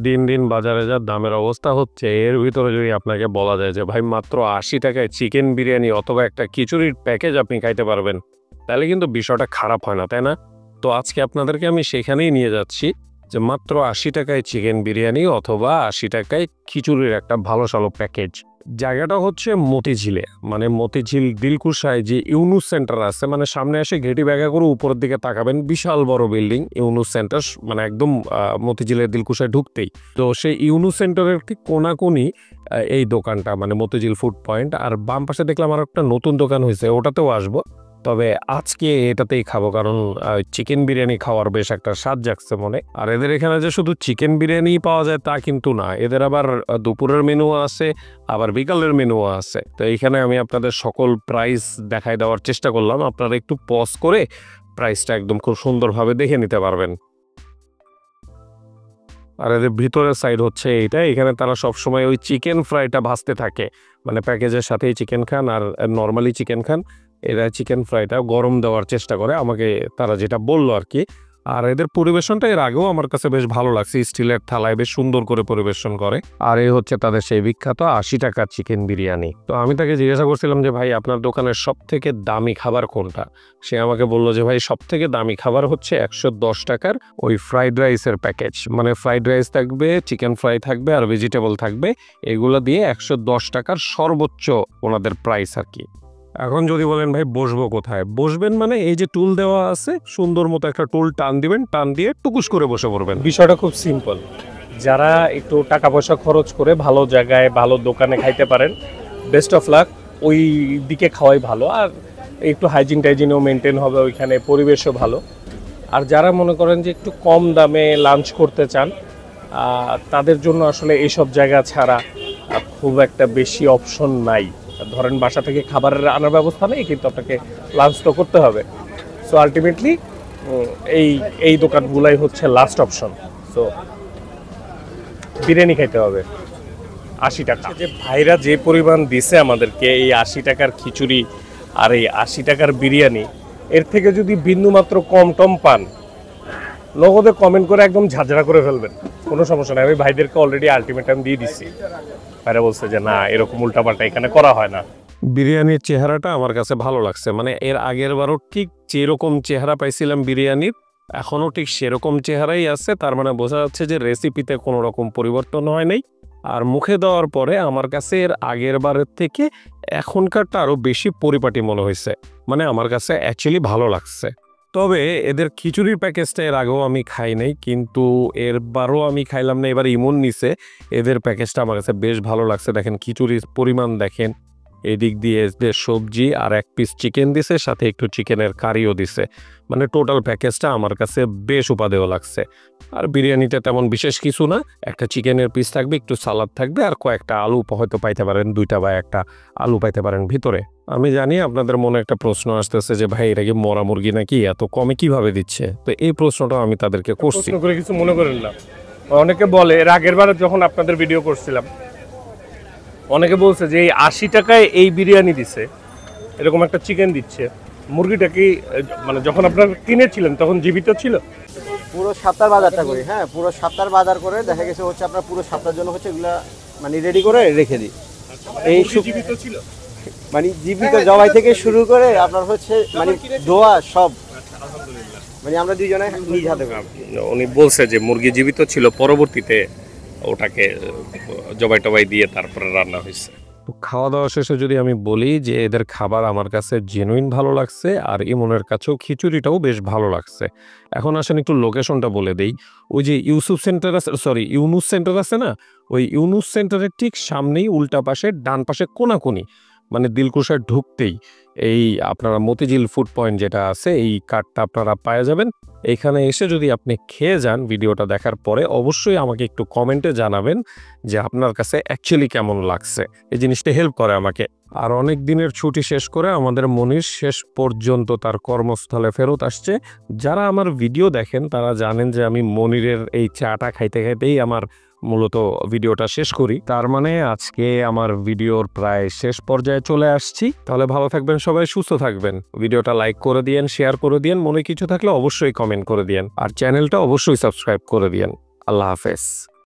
দিন দিন বাজারে যা দামের অবস্থা হচ্ছে, এর ভিতরে যদি আপনাকে বলা যায় যে ভাই মাত্র ৮০ টাকায় চিকেন বিরিয়ানি অথবা একটা খিচুড়ির প্যাকেজ আপনি খাইতে পারবেন, তাহলে কিন্তু বিষয়টা খারাপ হয় না, তাই না? তো আজকে আপনাদেরকে আমি সেখানেই নিয়ে যাচ্ছি যে মাত্র ৮০ টাকায় চিকেন বিরিয়ানি অথবা ৮০ টাকায় খিচুড়ির একটা ভালো সালো প্যাকেজ। জায়গাটা হচ্ছে মতিঝিলে, মানে মতিঝিল দিলকুশায় যে ইউনুস সেন্টার আছে, মানে সামনে এসে ঘেটি ব্যাগা করে উপরের দিকে তাকাবেন, বিশাল বড় বিল্ডিং ইউনুস সেন্টার, মানে একদম মতিঝিলের দিলকুশায় ঢুকতেই। তো সেই ইউনুস সেন্টারের ঠিক কোনাকুনি এই দোকানটা, মানে মতিঝিল ফুড পয়েন্ট। আর বাম পাশে দেখলাম আর একটা নতুন দোকান হয়েছে, ওটাতেও আসবো, তবে আজকে এটাতেই খাবো, কারণ চিকেন বিরিয়ানি খাওয়ার বেশ একটা স্বাদ জাগছে মনে। আর এদের এখানে যে শুধু চিকেন বিরিয়ানি পাওয়া যায় তা কিন্তু না, এদের আবার দুপুরের মেনুও আছে, আবার বিকালের মেনুও আছে। তো এইখানে আমি আপনাদের সকল প্রাইস দেখায় দেওয়ার চেষ্টা করলাম, আপনারা একটু পজ করে প্রাইসটা একদম খুব সুন্দরভাবে দেখে নিতে পারবেন। আর এদের ভিতরের সাইড হচ্ছে এইটা, এখানে তারা সবসময় ওই চিকেন ফ্রাইটা ভাজতে থাকে, মানে প্যাকেজের সাথেই চিকেন খান আর নর্মালি চিকেন খান, এরা চিকেন ফ্রাইটা গরম দেওয়ার চেষ্টা করে আমাকে, তারা যেটা বললো আর কি। আর এদের পরিবেশনটা এর আগেও আমার কাছে বেশ ভালো লাগছে, স্টিলের থালায় বেশ সুন্দর করে পরিবেশন করে। আর এই হচ্ছে তাদের সেই বিখ্যাত ৮০ টাকার চিকেন বিরিয়ানি। তো আমি তাকে জিজ্ঞাসা করছিলাম যে ভাই আপনার দোকানের সব থেকে দামি খাবার কোনটা? সে আমাকে বললো যে ভাই সব থেকে দামি খাবার হচ্ছে ১১০ টাকার ওই ফ্রাইড রাইসের প্যাকেজ, মানে ফ্রাইড রাইস থাকবে, চিকেন ফ্রাই থাকবে আর ভেজিটেবল থাকবে, এগুলো দিয়ে ১১০ টাকার সর্বোচ্চ ওনাদের প্রাইস আর কি। এখন যদি বলেন ভাই বসবো কোথায়, বসবেন মানে এই যে টুল দেওয়া আছে, সুন্দর মতো একটা টুল টান দিবেন, টান দিয়ে টুকুস করে বসে পড়বেন। বিষয়টা খুব সিম্পল। যারা একটু টাকা পয়সা খরচ করে ভালো জায়গায় ভালো দোকানে খাইতে পারেন, বেস্ট অফ লাক, ওই দিকে খাওয়াই ভালো। আর একটু হাইজিন টাইজিনও মেনটেন হবে, ওইখানে পরিবেশও ভালো। আর যারা মনে করেন যে একটু কম দামে লাঞ্চ করতে চান, তাদের জন্য আসলে এইসব জায়গা ছাড়া খুব একটা বেশি অপশন নাই। ধরেন বাসা থেকে খাবারের আনার ব্যবস্থা নেই, কিন্তু আপনাকে লাঞ্চ তো করতে হবে। সো আলটিমেটলি এই দোকানগুলাই হচ্ছে লাস্ট অপশন। সো বিরিয়ানি খাইতে হবে ৮০ টাকা। যে ভাইরা যে পরিমাণ দিছে আমাদেরকে এই ৮০ টাকার খিচুড়ি আর এই ৮০ টাকার বিরিয়ানি, এর থেকে যদি বিন্দুমাত্র কম টম পান, নগদে কমেন্ট করে একদম ঝাঁঝরা করে ফেলবেন, কোনো সমস্যা নাই। আমি ভাইদেরকে অলরেডি আলটিমেটাম দিয়ে দিচ্ছি, ভাইরা বলছে যে না, এরকম উল্টাপাল্টা এখানে করা হয় না। বিরিয়ানির চেহারাটা আমার কাছে ভালো লাগছে, মানে এর আগের বারও ঠিক যেরকম চেহারা পাইছিলাম বিরিয়ানির, এখনও ঠিক সেরকম চেহারাই আছে। তার মানে বোঝা যাচ্ছে যে রেসিপিতে কোনো রকম পরিবর্তন হয় নাই। আর মুখে দেওয়ার পরে আমার কাছে এর আগের বারের থেকে এখনকারটা আরও বেশি পরিপাটি মনে হয়েছে, মানে আমার কাছে অ্যাকচুয়ালি ভালো লাগছে। তবে এদের খিচুড়ির প্যাকেজটা এর আগেও আমি খাই নাই, কিন্তু এরবারও আমি খাইলাম না, এবার ইমন নিছে। এদের প্যাকেজটা আমার কাছে বেশ ভালো লাগছে। দেখেন খিচুড়ির পরিমাণ দেখেন, এদিক দিয়ে যে সবজি আর এক পিস চিকেন দিছে, সাথে একটু চিকেনের কারিও দিছে, মানে টোটাল প্যাকেজটা আমার কাছে বেশ উপাদেয় লাগছে। আর বিরিয়ানিতে তেমন বিশেষ কিছু না, একটা চিকেনের পিস থাকবে, একটু সালাদ থাকবে আর কয়েকটা আলু হয়তো পাইতে পারেন, ২টা বা একটা আলু পাইতে পারেন ভিতরে। আমি জানি আপনাদের মনে একটা প্রশ্ন আসতেছে যে ভাই এটা কি মরা মুরগি নাকি, এত কমে কিভাবে দিচ্ছে? তো এই প্রশ্নটা আমি তাদেরকে করছি। করে কিছু মনে করেন না। অনেকে বলে, এর আগের বার যখন আপনাদের ভিডিও করছিলাম, অনেকে বলছে যে এই ৮০ টাকায় এই বিরিয়ানি দিছে, এরকম একটা চিকেন দিচ্ছে। মুরগিটা কি মানে যখন আপনারা কিনেছিলেন তখন জীবিত ছিল? পুরো সপ্তাহ বাজারটা করি, হ্যাঁ পুরো সপ্তাহ বাজার করে দেখা গেছে হচ্ছে আপনার পুরো সপ্তাহের জন্য হচ্ছে এগুলা মানে রেডি করে রেখে দিই। এই জীবিত ছিল, মানে জীবিত জবাই থেকে শুরু করে আপনার হচ্ছে মানে দোয়া সব, মানে আমরা দুইজনে নিজ হাতে। উনি বলছে যে মুরগি জীবিত ছিল, পরবর্তীতে ওটাকে জবাই টবাই দিয়ে তারপরে রান্না হয়েছে। খাওয়া দাওয়া শেষে যদি আমি বলি যে এদের খাবার আমার কাছে জেনুইন ভালো লাগছে, আর ইমনের কাছেও খিচুড়িটাও বেশ ভালো লাগছে। এখন আসেন একটু লোকেশনটা বলে দেই। ওই যে ইউনুস সেন্টার আছে না, ওই ইউনুস সেন্টারের ঠিক সামনেই উল্টা পাশে ডান পাশে কোনাকুনি, মানে দিলকুশায় ঢুকতেই এই আপনারা মতিঝিল ফুড পয়েন্ট যেটা আছে, এই কার্ডটা আপনারা পাওয়া যাবেন। এইখানে এসে যদি আপনি খেয়ে যান, ভিডিওটা দেখার পরে অবশ্যই আমাকে একটু কমেন্টে জানাবেন যে আপনার কাছে অ্যাকচুয়ালি কেমন লাগছে। এই জিনিসটা হেল্প করে আমাকে। আর অনেক দিনের ছুটি শেষ করে আমাদের মনির শেষ পর্যন্ত তার কর্মস্থলে ফেরত আসছে। যারা আমার ভিডিও দেখেন তারা জানেন যে আমি মনিরের এই চাটা খাইতে খাইতেই আমার মূলত ভিডিওটা শেষ করি। তার মানে আজকে আমার ভিডিওর প্রায় শেষ পর্যায়ে চলে আসছি। তাহলে ভালো থাকবেন সবাই, সুস্থ থাকবেন। ভিডিওটা লাইক করে দিয়েন, শেয়ার করে দিয়েন, মনে কিছু থাকলে অবশ্যই কমেন্ট করে দিয়েন, আর চ্যানেলটা অবশ্যই সাবস্ক্রাইব করে দিয়েন। আল্লাহ হাফেজ।